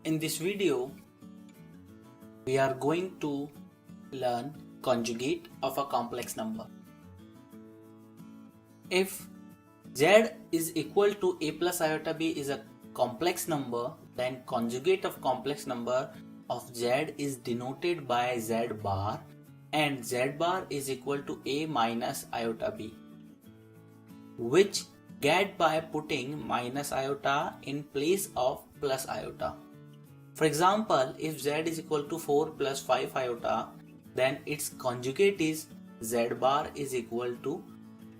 In this video, we are going to learn conjugate of a complex number. If z is equal to a plus iota b is a complex number, then conjugate of complex number of z is denoted by z bar, and z bar is equal to a minus iota b, which get by putting minus iota in place of plus iota. For example, if z is equal to 4 plus 5 iota, then its conjugate is z bar is equal to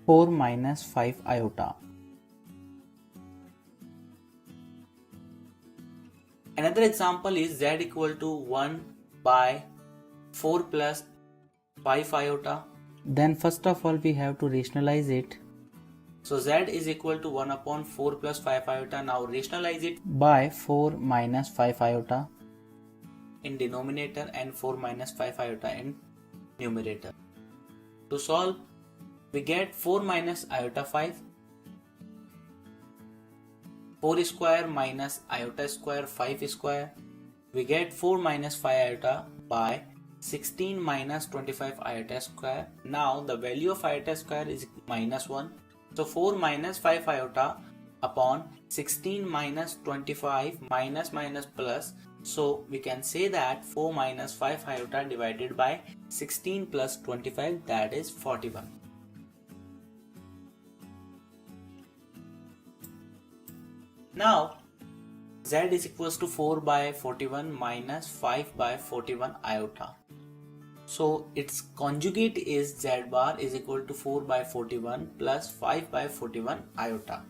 4 minus 5 iota. Another example is z equal to 1 by 4 plus 5 iota. Then first of all we have to rationalize it. So z is equal to 1 upon 4 plus 5 iota. Now rationalize it by 4 minus 5 iota in denominator and 4 minus 5 iota in numerator. To solve, we get 4 minus iota 5, 4 square minus iota square 5 square. We get 4 minus 5 iota by 16 minus 25 iota square. Now the value of iota square is minus 1. So 4 minus 5 iota upon 16 minus 25 minus plus. So we can say that 4 minus 5 iota divided by 16 plus 25, that is 41. Now z is equals to 4 by 41 minus 5 by 41 iota. So its conjugate is z bar is equal to 4 by 41 plus 5 by 41 iota.